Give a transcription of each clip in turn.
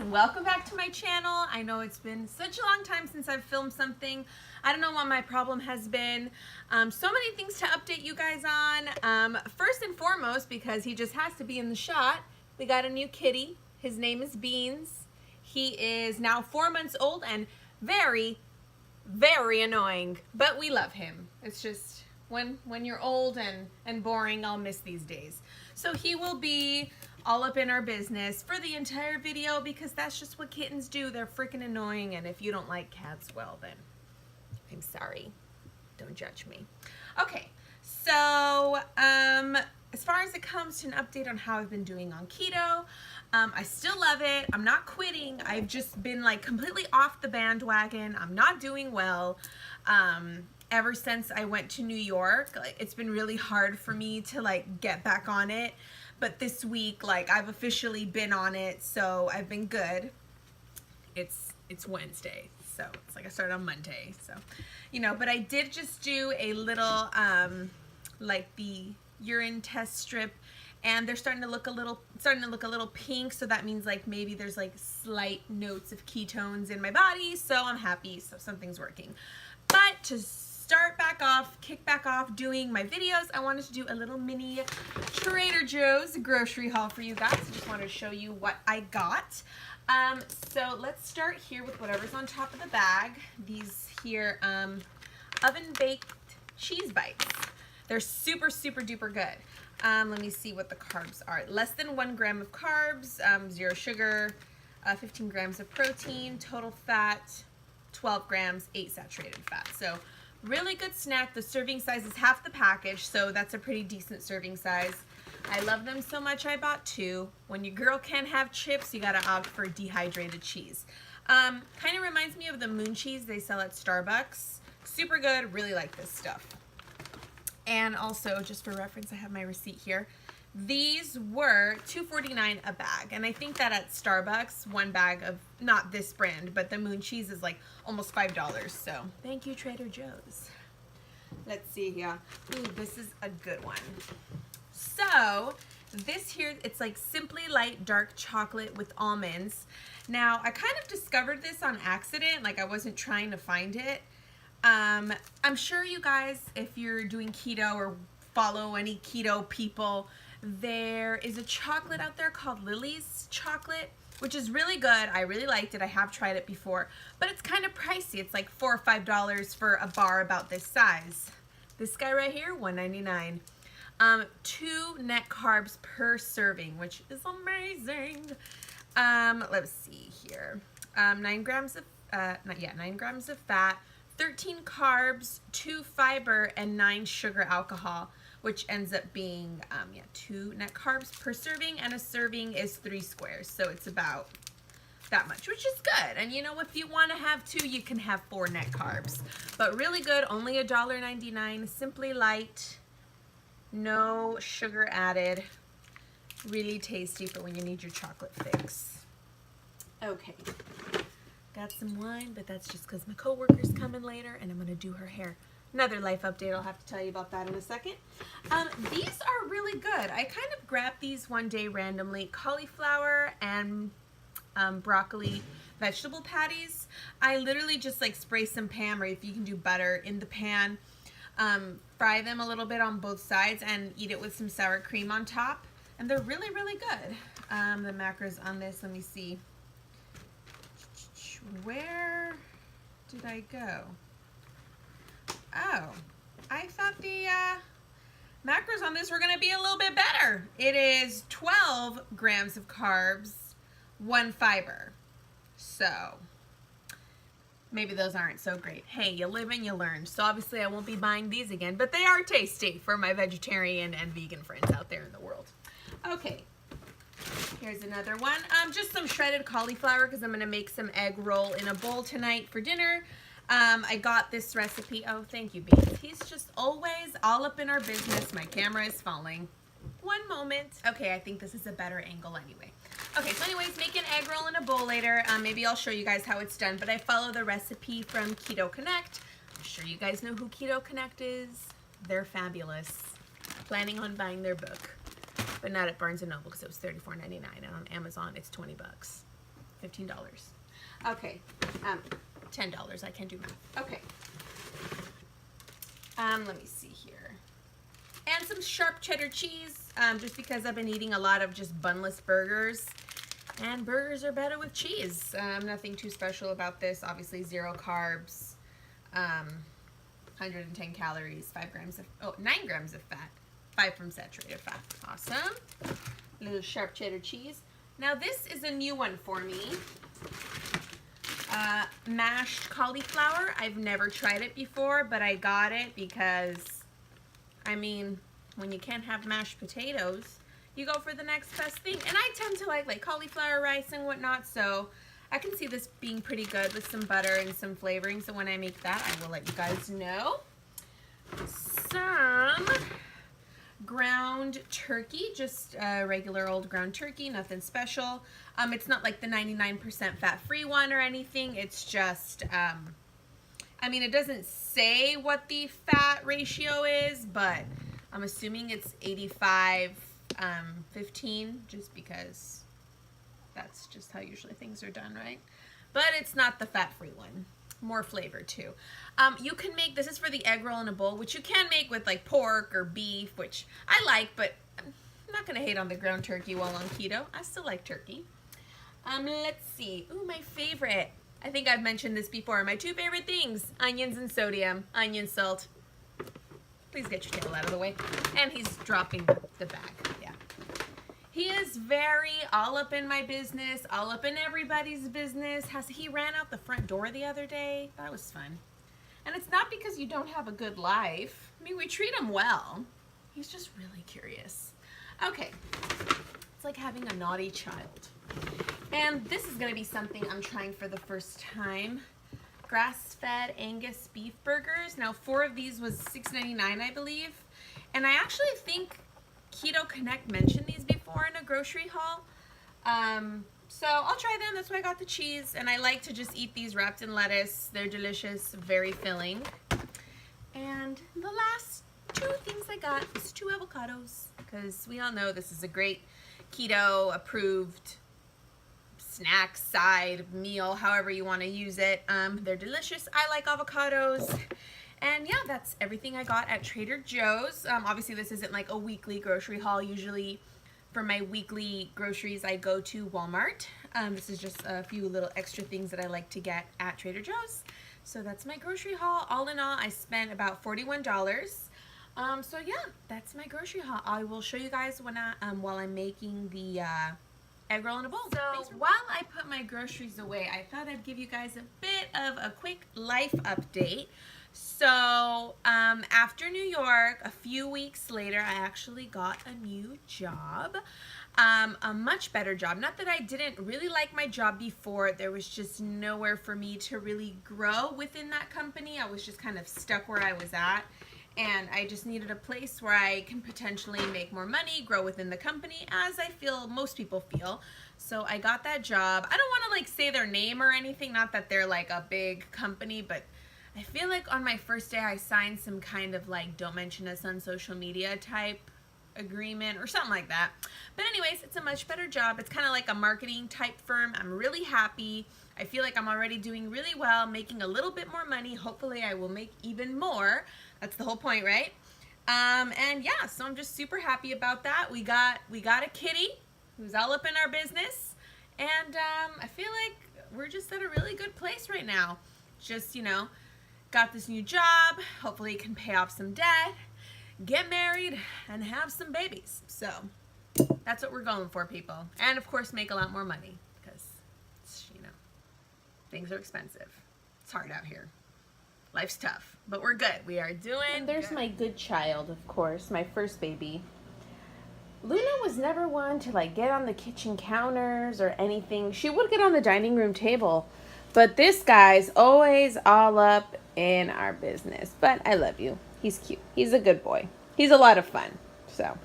welcome back to my channel. I know it's been such a long time since I've filmed something. I don't know what my problem has been. So many things to update you guys on. First and foremost, because he just has to be in the shot, we got a new kitty. His name is Beans. He is now 4 months old and very, very annoying, but we love him. It's just when you're old and boring, I'll miss these days. So he will be all up in our business for the entire video because that's just what kittens do. They're freaking annoying, and if you don't like cats, well then, I'm sorry. Don't judge me. Okay, so as far as it comes to an update on how I've been doing on keto, I still love it. I'm not quitting. I've just been like completely off the bandwagon. I'm not doing well. Ever since I went to New York, like, it's been really hard for me to like get back on it. But this week, like, I've officially been on it, so I've been good. It's Wednesday, so it's like I started on Monday, so, you know, but I did just do a little, like the urine test strip, and they're starting to look a little pink, so that means like maybe there's like slight notes of ketones in my body, so I'm happy, so something's working. But to kick back off doing my videos, I wanted to do a little mini Trader Joe's grocery haul for you guys. I just wanted to show you what I got. So let's start here with whatever's on top of the bag. These here oven baked cheese bites. They're super, super duper good. Let me see what the carbs are. Less than 1 gram of carbs, 0 sugar, 15 grams of protein, total fat, 12 grams, 8 saturated fat. So really good snack. The serving size is half the package, so that's a pretty decent serving size. I love them so much I bought 2. When your girl can't have chips, you gotta opt for dehydrated cheese. Kind of reminds me of the moon cheese they sell at Starbucks. Super good, really like this stuff. And also, just for reference, I have my receipt here. These were $2.49 a bag, and I think that at Starbucks, 1 bag of, not this brand, but the moon cheese is like almost $5, so thank you, Trader Joe's. Let's see here. Ooh, this is a good one. So, this here, it's like Simply Light Dark Chocolate with almonds. Now, I kind of discovered this on accident, like I wasn't trying to find it. I'm sure you guys, if you're doing keto or follow any keto people, there is a chocolate out there called Lily's chocolate, which is really good. I really liked it. I have tried it before, but it's kind of pricey. It's like $4 or $5 for a bar about this size. This guy right here, $1.99. 2 net carbs per serving, which is amazing. Let's see here. 9 grams of 9 grams of fat, 13 carbs, 2 fiber, and 9 sugar alcohol, which ends up being 2 net carbs per serving, and a serving is 3 squares, so it's about that much, which is good. And you know, if you want to have 2, you can have 4 net carbs, but really good. Only $1.99. Simply Light, no sugar added, really tasty for when you need your chocolate fix. Okay, got some wine, but that's just because my coworker's coming later and I'm gonna do her hair. Another life update, I'll have to tell you about that in a second. These are really good. I kind of grabbed these one day randomly. Cauliflower and broccoli vegetable patties. I literally just like spray some Pam, or if you can do butter in the pan, fry them a little bit on both sides and eat it with some sour cream on top. And they're really, really good. The macros on this, let me see. Where did I go? Oh, I thought the macros on this were going to be a little bit better. It is 12 grams of carbs, 1 fiber. So, maybe those aren't so great. Hey, you live and you learn. So obviously I won't be buying these again, but they are tasty for my vegetarian and vegan friends out there in the world. Okay. Here's another one. Just some shredded cauliflower because I'm going to make some egg roll in a bowl tonight for dinner. I got this recipe. Oh, thank you, Beans. He's just always all up in our business. My camera is falling. One moment. Okay, I think this is a better angle anyway. Okay, so anyways, make an egg roll in a bowl later. Maybe I'll show you guys how it's done, but I follow the recipe from Keto Connect. I'm sure you guys know who Keto Connect is. They're fabulous. Planning on buying their book. But not at Barnes & Noble because it was $34.99, and on Amazon it's 20 bucks. $15. Okay, $10. I can't do math. Okay. Let me see here. And some sharp cheddar cheese, just because I've been eating a lot of just bunless burgers. And burgers are better with cheese. Nothing too special about this. Obviously 0 carbs, 110 calories, 9 grams of fat, 5 from saturated fat. Awesome. A little sharp cheddar cheese. Now this is a new one for me. Mashed cauliflower. I've never tried it before, but I got it because, I mean, when you can't have mashed potatoes, you go for the next best thing. And I tend to like cauliflower rice and whatnot, so I can see this being pretty good with some butter and some flavoring. So when I make that, I will let you guys know. Some ground turkey, just regular old ground turkey, nothing special. It's not like the 99% fat-free one or anything. It's just, I mean, it doesn't say what the fat ratio is, but I'm assuming it's 85-15, just because that's just how usually things are done, right? But it's not the fat-free one. More flavor too. You can make, this is for the egg roll in a bowl, which you can make with like pork or beef, which I like, but I'm not gonna hate on the ground turkey while on keto. I still like turkey. Let's see. Ooh, my favorite. I think I've mentioned this before. My 2 favorite things: onions and sodium. Onion salt. Please get your table out of the way. And he's dropping the bag. Yeah. He is very all up in my business, all up in everybody's business. He ran out the front door the other day. That was fun. And it's not because you don't have a good life. I mean, we treat him well. He's just really curious. Okay. It's like having a naughty child. And this is going to be something I'm trying for the first time. Grass-fed Angus beef burgers. Now, 4 of these was $6.99, I believe. And I actually think Keto Connect mentioned these before in a grocery haul. So I'll try them. That's why I got the cheese. And I like to just eat these wrapped in lettuce. They're delicious, very filling. And the last 2 things I got is 2 avocados, because we all know this is a great keto approved snack, side, meal, however you want to use it. They're delicious. I like avocados. And yeah, that's everything I got at Trader Joe's. Obviously this isn't like a weekly grocery haul. Usually for my weekly groceries I go to Walmart. This is just a few little extra things that I like to get at Trader Joe's. So that's my grocery haul. All in all, I spent about $41. So yeah, that's my grocery haul. I will show you guys when while I'm making the egg roll in a bowl. So while I put my groceries away, I thought I'd give you guys a bit of a quick life update. So after New York, a few weeks later, I actually got a new job, a much better job. Not that I didn't really like my job before. There was just nowhere for me to really grow within that company. I was just kind of stuck where I was at. And I just needed a place where I can potentially make more money, grow within the company, as I feel most people feel. So I got that job. I don't want to like say their name or anything, not that they're like a big company, but I feel like on my first day I signed some kind of like don't mention us on social media type agreement or something like that. But anyways, it's a much better job. It's kind of like a marketing type firm. I'm really happy. I feel like I'm already doing really well, making a little bit more money. Hopefully I will make even more. That's the whole point, right? And yeah, so I'm just super happy about that. We got a kitty who's all up in our business, and I feel like we're just at a really good place right now. Just, you know, got this new job, hopefully can pay off some debt, get married, and have some babies. So that's what we're going for, people. And of course make a lot more money, because, you know, things are expensive. It's hard out here. Life's tough, but we're good. We are doing And there's good. my good child, of course, my first baby. Luna was never one to like get on the kitchen counters or anything. She would get on the dining room table, but this guy's always all up in our business. But I love you. He's cute. He's a good boy. He's a lot of fun. So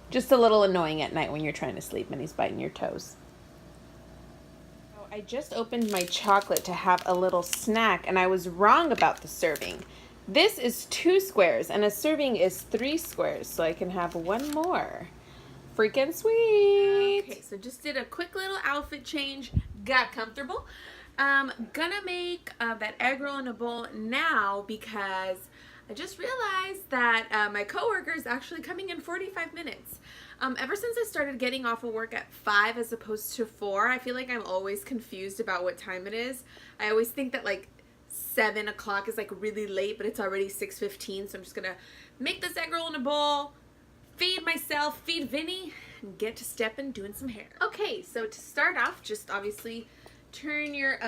just a little annoying at night when you're trying to sleep and he's biting your toes. I just opened my chocolate to have a little snack, and I was wrong about the serving. This is 2 squares, and a serving is 3 squares, so I can have one more. freaking sweet. Okay, so just did a quick little outfit change, got comfortable. Gonna make that egg roll in a bowl now because I just realized that my coworker is actually coming in 45 minutes. Ever since I started getting off of work at 5 as opposed to 4, I feel like I'm always confused about what time it is. I always think that like 7 o'clock is like really late, but it's already 6:15, so I'm just gonna make this egg roll in a bowl, feed myself, feed Vinny, and get to stepping doing some hair. Okay, so to start off, just obviously turn your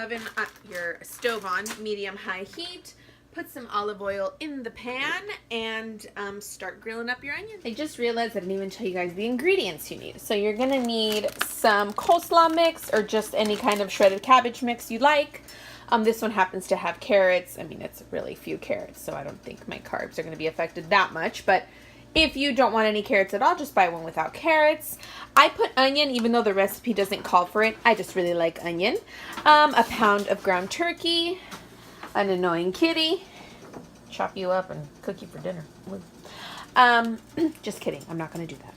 stove on medium-high heat. Put some olive oil in the pan and start grilling up your onions. I just realized I didn't even tell you guys the ingredients you need. So you're gonna need some coleslaw mix or just any kind of shredded cabbage mix you like. This one happens to have carrots. I mean, it's really few carrots, so I don't think my carbs are gonna be affected that much. But if you don't want any carrots at all, just buy one without carrots. I put onion, even though the recipe doesn't call for it. I just really like onion. A pound of ground turkey. An annoying kitty. Chop you up and cook you for dinner. Just kidding. I'm not going to do that.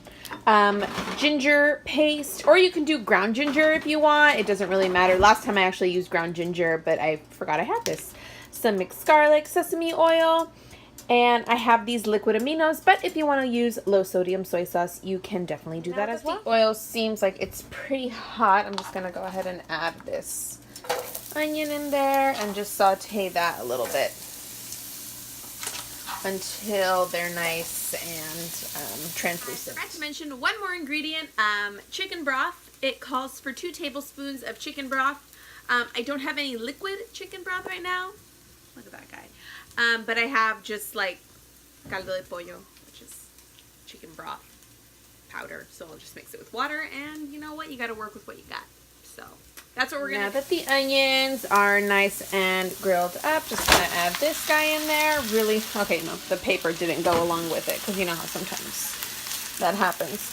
Ginger paste, or you can do ground ginger if you want. It doesn't really matter. Last time I actually used ground ginger, but I forgot I had this. Some mixed garlic, sesame oil, and I have these liquid aminos, but if you want to use low sodium soy sauce, you can definitely do that as well. The oil seems like it's pretty hot. I'm just going to go ahead and add this onion in there and just saute that a little bit until they're nice and translucent. I forgot to mention one more ingredient, chicken broth. It calls for 2 tablespoons of chicken broth. I don't have any liquid chicken broth right now. Look at that guy. But I have just like caldo de pollo, which is chicken broth powder. So I'll just mix it with water, and you know what? You got to work with what you got. So that's what we're going to do. Now that the onions are nice and grilled up, just going to add this guy in there. Really, okay, no, the paper didn't go along with it because you know how sometimes that happens.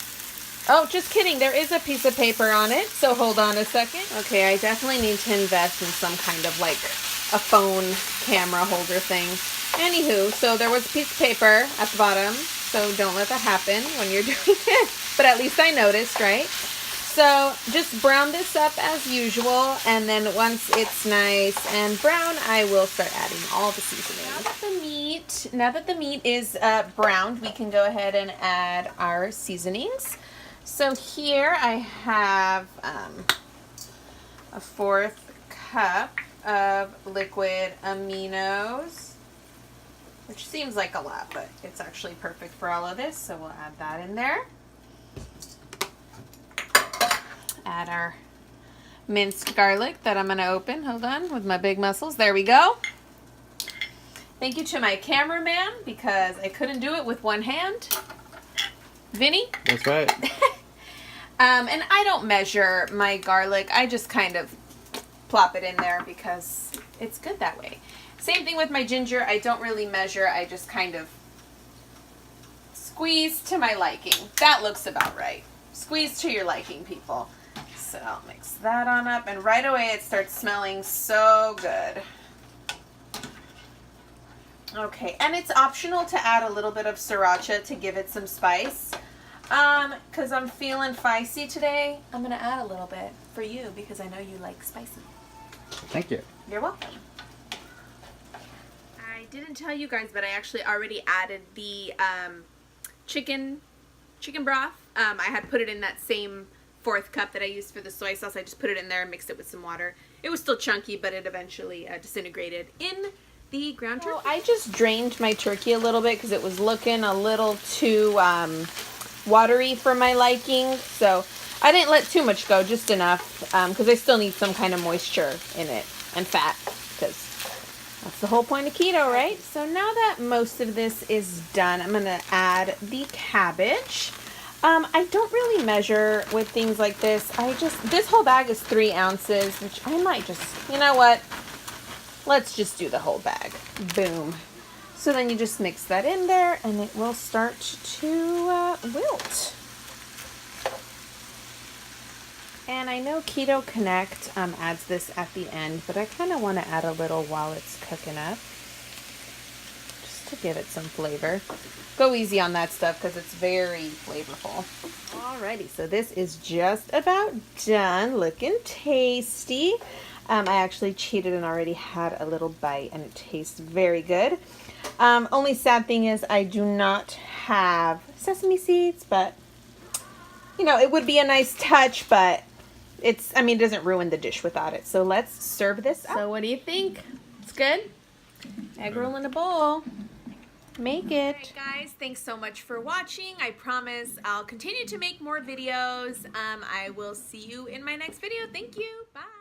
Oh, just kidding. There is a piece of paper on it, so hold on a second. Okay, I definitely need to invest in some kind of like a phone camera holder thing. Anywho, so there was a piece of paper at the bottom, so don't let that happen when you're doing it. But at least I noticed, right? So just brown this up as usual, and then once it's nice and brown, I will start adding all the seasoning. Now that the meat is browned, we can go ahead and add our seasonings. So here I have a 1/4 cup of liquid aminos, which seems like a lot, but it's actually perfect for all of this, so we'll add that in there. Add our minced garlic that I'm going to open. Hold on, with my big muscles. There we go. Thank you to my cameraman because I couldn't do it with one hand. Vinny? That's right. And I don't measure my garlic. I just kind of plop it in there because it's good that way. Same thing with my ginger. I don't really measure. I just kind of squeeze to my liking. That looks about right. Squeeze to your liking, people. So I'll mix that on up, and right away it starts smelling so good. Okay, and it's optional to add a little bit of sriracha to give it some spice. Because I'm feeling feisty today, I'm going to add a little bit for you because I know you like spicy. Thank you. You're welcome. I didn't tell you guys, but I actually already added the chicken broth. I had put it in that same 1/4 cup that I used for the soy sauce. I just put it in there and mixed it with some water. It was still chunky, but it eventually disintegrated in the ground turkey. So I just drained my turkey a little bit because it was looking a little too watery for my liking. So I didn't let too much go, just enough, because I still need some kind of moisture in it and fat, because that's the whole point of keto, right? So now that most of this is done, I'm going to add the cabbage. I don't really measure with things like this. This whole bag is 3 ounces, which I might just, you know what? Let's just do the whole bag. Boom. So then you just mix that in there and it will start to wilt. And I know Keto Connect adds this at the end, but I kind of want to add a little while it's cooking up. Just to give it some flavor. Go easy on that stuff because it's very flavorful. Alrighty, so this is just about done. Looking tasty. I actually cheated and already had a little bite, and it tastes very good. Only sad thing is I do not have sesame seeds, but you know, it would be a nice touch, but it doesn't ruin the dish without it. So let's serve this up. So what do you think? It's good? Egg roll in a bowl. Make it. Alright guys, thanks so much for watching. I promise I'll continue to make more videos. I will see you in my next video. Thank you. Bye.